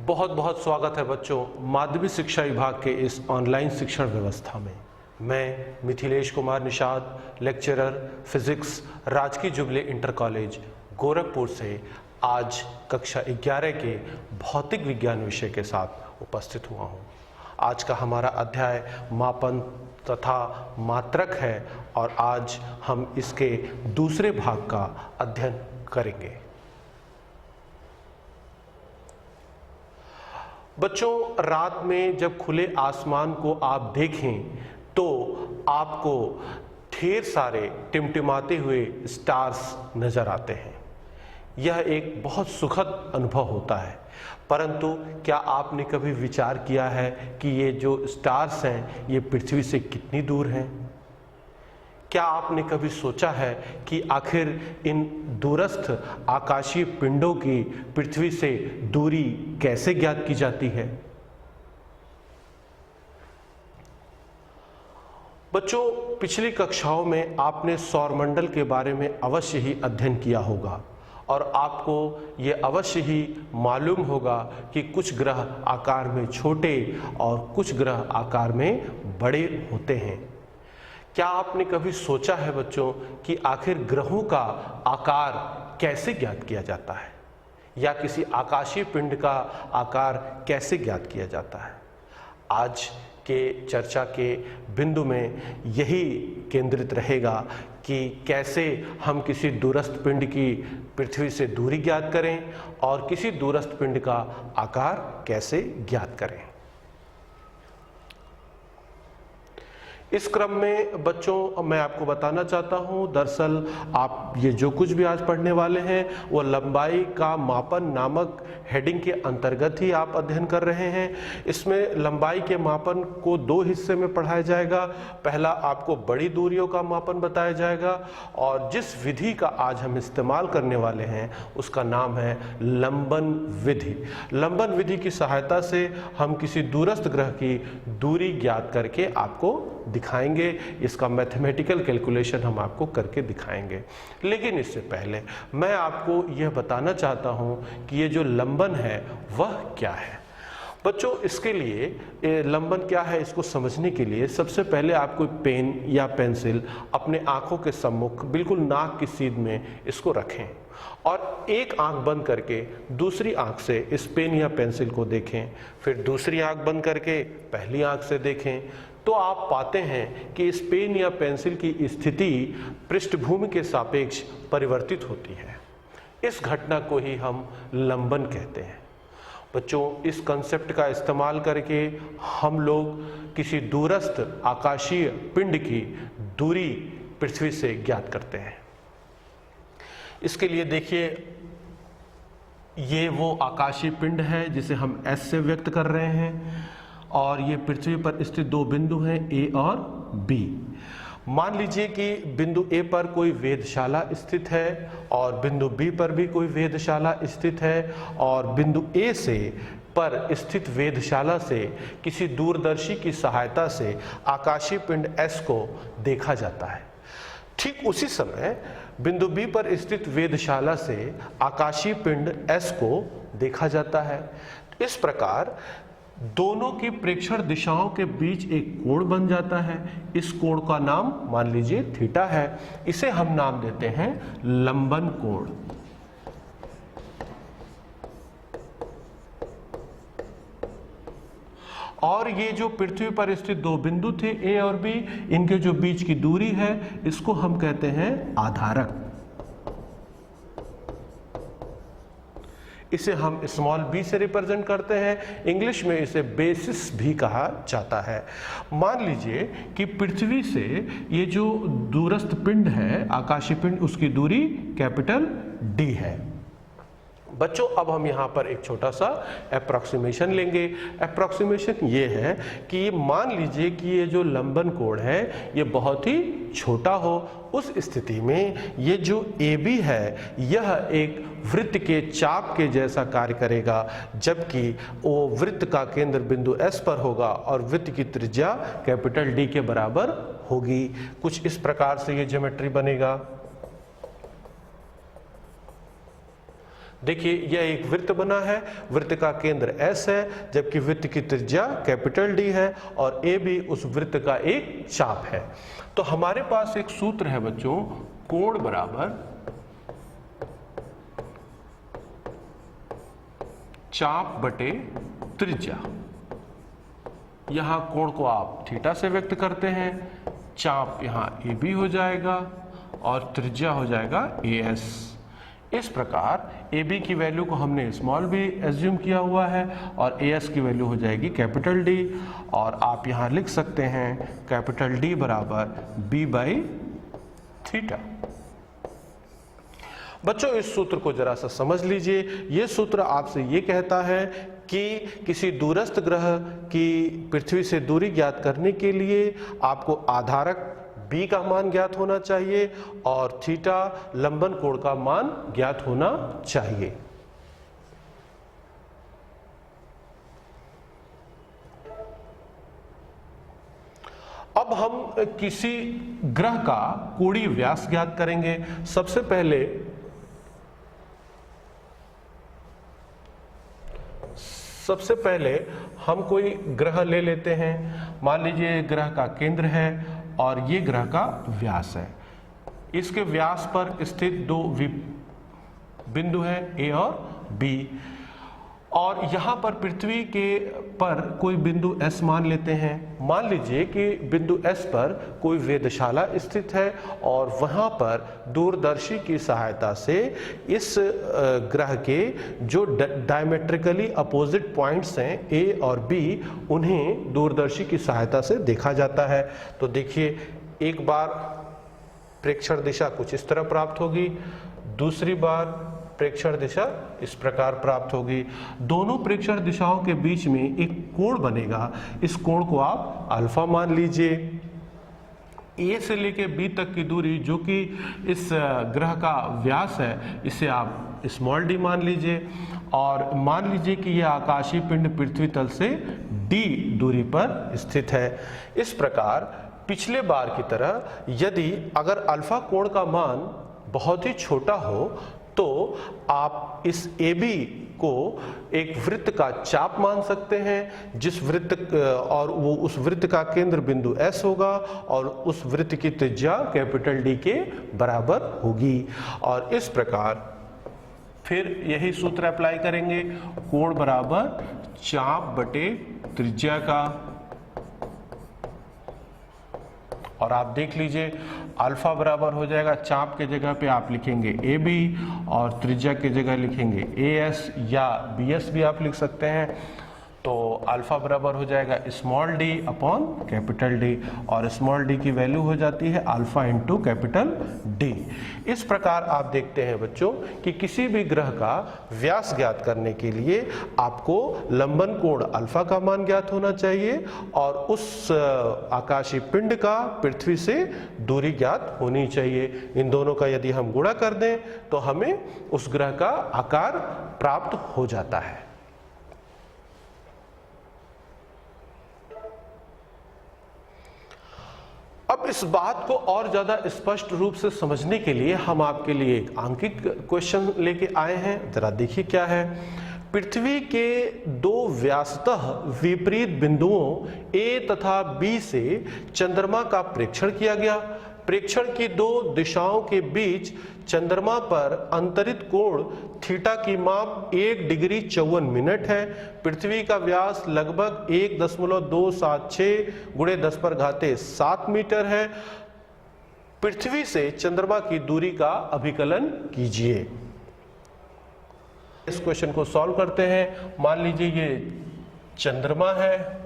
बहुत बहुत स्वागत है बच्चों माध्यमिक शिक्षा विभाग के इस ऑनलाइन शिक्षण व्यवस्था में। मैं मिथिलेश कुमार निषाद, लेक्चरर फिजिक्स, राजकीय जुबली इंटर कॉलेज गोरखपुर से आज कक्षा 11 के भौतिक विज्ञान विषय के साथ उपस्थित हुआ हूँ। आज का हमारा अध्याय मापन तथा मात्रक है और आज हम इसके दूसरे भाग का अध्ययन करेंगे। बच्चों, रात में जब खुले आसमान को आप देखें तो आपको ढेर सारे टिमटिमाते हुए स्टार्स नजर आते हैं। यह एक बहुत सुखद अनुभव होता है, परंतु क्या आपने कभी विचार किया है कि ये जो स्टार्स हैं ये पृथ्वी से कितनी दूर हैं? क्या आपने कभी सोचा है कि आखिर इन दूरस्थ आकाशीय पिंडों की पृथ्वी से दूरी कैसे ज्ञात की जाती है? बच्चों, पिछली कक्षाओं में आपने सौरमंडल के बारे में अवश्य ही अध्ययन किया होगा और आपको ये अवश्य ही मालूम होगा कि कुछ ग्रह आकार में छोटे और कुछ ग्रह आकार में बड़े होते हैं। क्या आपने कभी सोचा है बच्चों कि आखिर ग्रहों का आकार कैसे ज्ञात किया जाता है या किसी आकाशीय पिंड का आकार कैसे ज्ञात किया जाता है? आज के चर्चा के बिंदु में यही केंद्रित रहेगा कि कैसे हम किसी दूरस्थ पिंड की पृथ्वी से दूरी ज्ञात करें और किसी दूरस्थ पिंड का आकार कैसे ज्ञात करें। इस क्रम में बच्चों मैं आपको बताना चाहता हूं, दरअसल आप ये जो कुछ भी आज पढ़ने वाले हैं वो लंबाई का मापन नामक हेडिंग के अंतर्गत ही आप अध्ययन कर रहे हैं। इसमें लंबाई के मापन को दो हिस्से में पढ़ाया जाएगा। पहला आपको बड़ी दूरियों का मापन बताया जाएगा और जिस विधि का आज हम इस्तेमाल करने वाले हैं उसका नाम है लंबन विधि। लंबन विधि की सहायता से हम किसी दूरस्थ ग्रह की दूरी ज्ञात करके आपको दिखाएंगे। इसका मैथमेटिकल कैलकुलेशन हम आपको करके दिखाएंगे। लेकिन इससे पहले मैं आपको यह बताना चाहता हूं कि ये जो लंबन है वह क्या है। बच्चों, इसके लिए लंबन क्या है इसको समझने के लिए सबसे पहले आप कोई पेन या पेंसिल अपने आंखों के सम्मुख बिल्कुल नाक की सीध में इसको रखें और एक आंख बंद करके दूसरी आंख से इस पेन या पेंसिल को देखें, फिर दूसरी आंख बंद करके पहली आंख से देखें तो आप पाते हैं कि इस पेन या पेंसिल की स्थिति पृष्ठभूमि के सापेक्ष परिवर्तित होती है। इस घटना को ही हम लंबन कहते हैं। बच्चों, इस कंसेप्ट का इस्तेमाल करके हम लोग किसी दूरस्थ आकाशीय पिंड की दूरी पृथ्वी से ज्ञात करते हैं। इसके लिए देखिए, ये वो आकाशीय पिंड है जिसे हम एस से व्यक्त कर रहे हैं और ये पृथ्वी पर स्थित दो बिंदु हैं ए और बी। मान लीजिए कि बिंदु ए पर कोई वेधशाला स्थित है और बिंदु बी पर भी कोई वेधशाला स्थित है और बिंदु ए से पर स्थित वेधशाला से किसी दूरदर्शी की सहायता से आकाशीय पिंड एस को देखा जाता है। ठीक उसी समय बिंदु बी पर स्थित वेधशाला से आकाशीय पिंड एस को देखा जाता है। इस प्रकार दोनों की प्रेक्षण दिशाओं के बीच एक कोण बन जाता है। इस कोण का नाम मान लीजिए थीटा है। इसे हम नाम देते हैं लंबन कोण। और ये जो पृथ्वी पर स्थित दो बिंदु थे ए और बी, इनके जो बीच की दूरी है इसको हम कहते हैं आधारक। इसे हम स्मॉल b से रिप्रेजेंट करते हैं। इंग्लिश में इसे बेसिस भी कहा जाता है। मान लीजिए कि पृथ्वी से ये जो दूरस्थ पिंड है आकाशीय पिंड, उसकी दूरी कैपिटल D है। बच्चों, अब हम यहाँ पर एक छोटा सा अप्रॉक्सीमेशन लेंगे। अप्रॉक्सीमेशन ये है कि मान लीजिए कि ये जो लंबन कोण है ये बहुत ही छोटा हो। उस स्थिति में ये जो AB है यह एक वृत्त के चाप के जैसा कार्य करेगा, जबकि वो वृत्त का केंद्र बिंदु S पर होगा और वृत्त की त्रिज्या कैपिटल D के बराबर होगी। कुछ इस प्रकार से ये ज्योमेट्री बनेगा। देखिए यह एक वृत्त बना है, वृत्त का केंद्र S है, जबकि वृत्त की त्रिज्या कैपिटल D है और A भी उस वृत्त का एक चाप है। तो हमारे पास एक सूत्र है बच्चों, कोण बराबर चाप बटे त्रिज्या। यहां कोण को आप थीटा से व्यक्त करते हैं, चाप यहां AB हो जाएगा और त्रिज्या हो जाएगा AS। इस प्रकार AB की वैल्यू को हमने स्मॉल b एज्यूम किया हुआ है और AS की वैल्यू हो जाएगी कैपिटल D, और आप यहां लिख सकते हैं कैपिटल D बराबर B बाई थीटा। बच्चों इस सूत्र को जरा सा समझ लीजिए। यह सूत्र आपसे ये कहता है कि किसी दूरस्थ ग्रह की पृथ्वी से दूरी ज्ञात करने के लिए आपको आधारक B का मान ज्ञात होना चाहिए और थीटा लंबन कोण का मान ज्ञात होना चाहिए। अब हम किसी ग्रह का कोणीय व्यास ज्ञात करेंगे। सबसे पहले हम कोई ग्रह ले लेते हैं। मान लीजिए ग्रह का केंद्र है और ये ग्रह का व्यास है। इसके व्यास पर स्थित दो बिंदु हैं A और B, और यहाँ पर पृथ्वी के पर कोई बिंदु S मान लेते हैं। मान लीजिए कि बिंदु S पर कोई वेधशाला स्थित है और वहाँ पर दूरदर्शी की सहायता से इस ग्रह के जो डायमेट्रिकली अपोजिट पॉइंट्स हैं A और B, उन्हें दूरदर्शी की सहायता से देखा जाता है। तो देखिए, एक बार प्रेक्षण दिशा कुछ इस तरह प्राप्त होगी, दूसरी बार प्रेक्षण दिशा इस प्रकार प्राप्त होगी। दोनों प्रेक्षण दिशाओं के बीच में एक कोण बनेगा। इस कोण को आप अल्फा मान लीजिए। A से लेके B तक की दूरी जो कि इस ग्रह का व्यास है, इसे आप स्मॉल d मान लीजिए, और मान लीजिए कि यह आकाशीय पिंड पृथ्वी तल से d दूरी पर स्थित है। इस प्रकार पिछले बार की तरह यदि अगर अल्फा कोण का मान बहुत ही छोटा हो तो आप इस AB को एक वृत्त का चाप मान सकते हैं, जिस वृत्त और वो उस वृत्त का केंद्र बिंदु S होगा और उस वृत्त की त्रिज्या कैपिटल D के बराबर होगी। और इस प्रकार फिर यही सूत्र अप्लाई करेंगे, कोण बराबर चाप बटे त्रिज्या का, और आप देख लीजिए अल्फा बराबर हो जाएगा, चाप के जगह पे आप लिखेंगे AB और त्रिज्या के जगह लिखेंगे AS या BS भी आप लिख सकते हैं। तो अल्फा बराबर हो जाएगा small d upon capital D, और स्मॉल d की वैल्यू हो जाती है अल्फा इंटू कैपिटल D। इस प्रकार आप देखते हैं बच्चों कि किसी भी ग्रह का व्यास ज्ञात करने के लिए आपको लंबन कोण अल्फा का मान ज्ञात होना चाहिए और उस आकाशीय पिंड का पृथ्वी से दूरी ज्ञात होनी चाहिए। इन दोनों का यदि हम गुणा कर दें तो हमें उस ग्रह का आकार प्राप्त हो जाता है। अब इस बात को और ज्यादा स्पष्ट रूप से समझने के लिए हम आपके लिए एक आंकिक क्वेश्चन लेके आए हैं। जरा देखिए क्या है। पृथ्वी के दो व्यासतः विपरीत बिंदुओं A तथा B से चंद्रमा का प्रेक्षण किया गया। प्रेक्षण की दो दिशाओं के बीच चंद्रमा पर अंतरित कोण थीटा की माप 1 डिग्री 54 मिनट है। पृथ्वी का व्यास लगभग 1.276 गुणे 10⁻7 मीटर है। पृथ्वी से चंद्रमा की दूरी का अभिकलन कीजिए। इस क्वेश्चन को सॉल्व करते हैं। मान लीजिए ये चंद्रमा है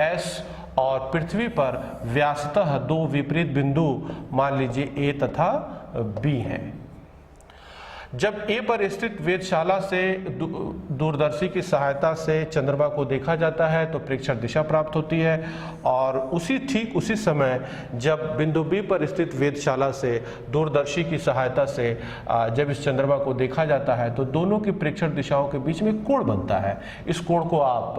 S और पृथ्वी पर व्यासतः दो विपरीत बिंदु मान लीजिए A तथा B हैं। जब A पर स्थित वेधशाला से दूरदर्शी की सहायता से चंद्रमा को देखा जाता है तो प्रेक्षण दिशा प्राप्त होती है, और ठीक उसी समय जब बिंदु B पर स्थित वेधशाला से दूरदर्शी की सहायता से जब इस चंद्रमा को देखा जाता है तो दोनों की प्रेक्षण दिशाओं के बीच में कोण बनता है। इस कोण को आप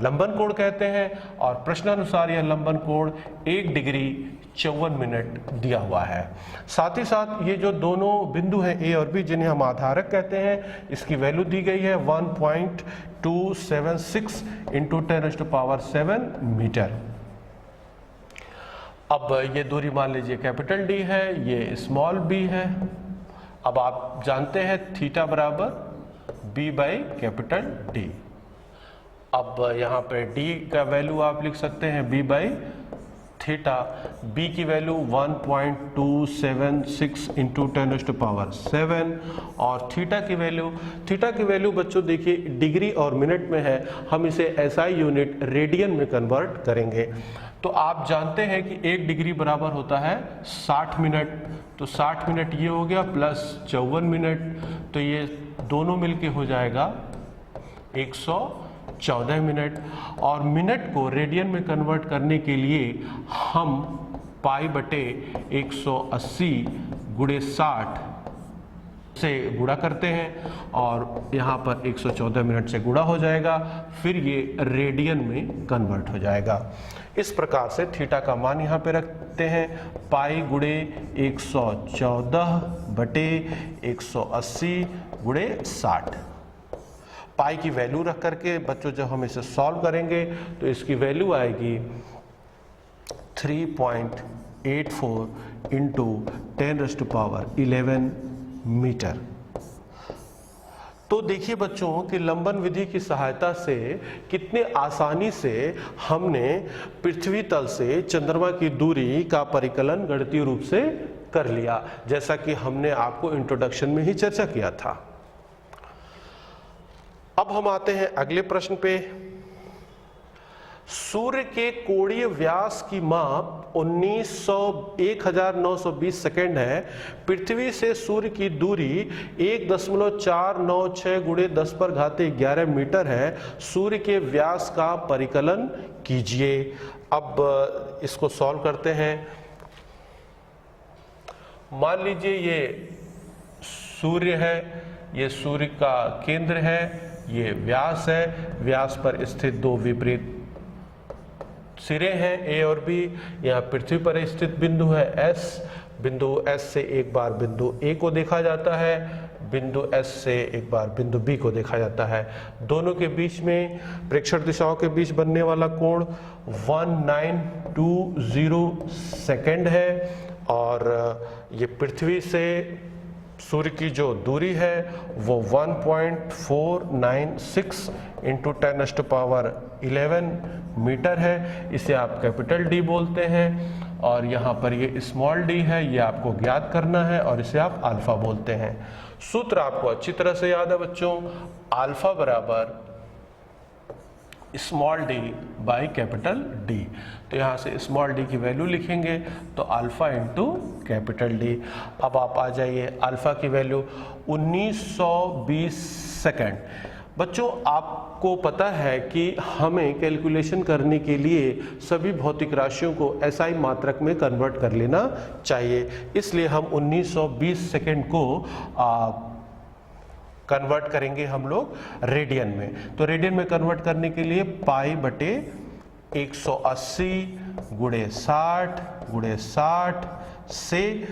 लंबन कोण कहते हैं, और प्रश्नानुसार यह लंबन कोण 1 डिग्री 54 मिनट दिया हुआ है। साथ ही साथ ये जो दोनों बिंदु हैं A और B, भी जिन्हें हम आधारक कहते हैं, इसकी वैल्यू दी गई है 1.276 इंटू 10⁻7 मीटर। अब ये दूरी मान लीजिए कैपिटल डी है, ये स्मॉल बी है। अब आप जानते हैं थीटा बराबर बी बाई कैपिटल डी। अब यहाँ पे डी का वैल्यू आप लिख सकते हैं बी बाई थीटा, बी की वैल्यू 1.276 इंटू 10⁻7 और थीटा की वैल्यू बच्चों देखिए डिग्री और मिनट में है, हम इसे एसआई यूनिट रेडियन में कन्वर्ट करेंगे। तो आप जानते हैं कि 1 डिग्री बराबर होता है 60 मिनट, तो 60 मिनट ये हो गया प्लस 54 मिनट, तो ये दोनों मिलके हो जाएगा 114 मिनट। और मिनट को रेडियन में कन्वर्ट करने के लिए हम पाई बटे 180 गुणे 60 से गुणा करते हैं और यहाँ पर 114 मिनट से गुणा हो जाएगा, फिर ये रेडियन में कन्वर्ट हो जाएगा। इस प्रकार से थीटा का मान यहाँ पे रखते हैं पाई गुणे 114 बटे 180 गुणे 60। पाई की वैल्यू रख करके बच्चों जब हम इसे सॉल्व करेंगे तो इसकी वैल्यू आएगी 3.84 इंटू 10⁻11 मीटर। तो देखिए बच्चों कि लंबन विधि की सहायता से कितने आसानी से हमने पृथ्वी तल से चंद्रमा की दूरी का परिकलन गणितीय रूप से कर लिया, जैसा कि हमने आपको इंट्रोडक्शन में ही चर्चा किया था। अब हम आते हैं अगले प्रश्न पे। सूर्य के कोणीय व्यास की माप 1920 सेकेंड है। पृथ्वी से सूर्य की दूरी 1.496 गुणे 10⁻11 मीटर है। सूर्य के व्यास का परिकलन कीजिए। अब इसको सॉल्व करते हैं। मान लीजिए ये सूर्य है, ये सूर्य का केंद्र है, ये व्यास है, व्यास पर स्थित दो विपरीत सिरे हैं ए और बी। यहाँ पृथ्वी पर स्थित बिंदु है एस, बिंदु एस से एक बार बिंदु ए को देखा जाता है, बिंदु एस से एक बार बिंदु बी को देखा जाता है। दोनों के बीच में प्रेक्षण दिशाओं के बीच बनने वाला कोण 1920 सेकेंड है और ये पृथ्वी से सूर्य की जो दूरी है वो 1.496 इंटू 10⁻11 मीटर है। इसे आप कैपिटल डी बोलते हैं और यहाँ पर ये स्मॉल डी है, ये आपको ज्ञात करना है और इसे आप अल्फा बोलते हैं। सूत्र आपको अच्छी तरह से याद है बच्चों, अल्फा बराबर small D by capital D. तो यहाँ से स्मॉल डी की वैल्यू लिखेंगे तो अल्फा इंटू कैपिटल डी। अब आप आ जाइए अल्फा की वैल्यू 1920 सेकेंड। बच्चों आपको पता है कि हमें कैलकुलेशन करने के लिए सभी भौतिक राशियों को एसआई मात्रक में कन्वर्ट कर लेना चाहिए, इसलिए हम 1920 सेकेंड को कन्वर्ट करेंगे हम लोग रेडियन में। तो रेडियन में कन्वर्ट करने के लिए पाई बटे 180 गुणे 60 से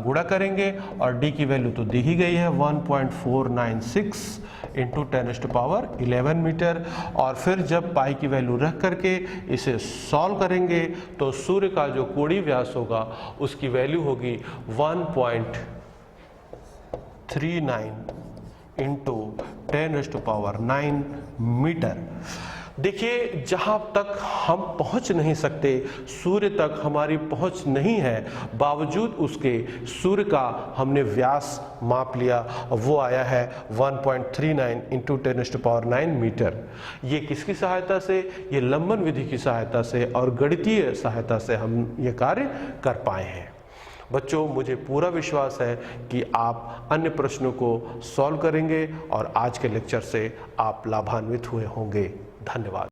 गुणा करेंगे और डी की वैल्यू तो दी ही गई है 1.496 इंटू 10⁻11 मीटर। और फिर जब पाई की वैल्यू रख करके इसे सॉल्व करेंगे तो सूर्य का जो कोणीय व्यास होगा उसकी वैल्यू होगी 1.39 इंटू 10⁻9 मीटर। देखिए जहां तक हम पहुंच नहीं सकते, सूर्य तक हमारी पहुंच नहीं है, बावजूद उसके सूर्य का हमने व्यास माप लिया, वो आया है 1.39 इंटू 10⁻9 मीटर। ये किसकी सहायता से? ये लंबन विधि की सहायता से और गणितीय सहायता से हम ये कार्य कर पाए हैं। बच्चों मुझे पूरा विश्वास है कि आप अन्य प्रश्नों को सॉल्व करेंगे और आज के लेक्चर से आप लाभान्वित हुए होंगे। धन्यवाद।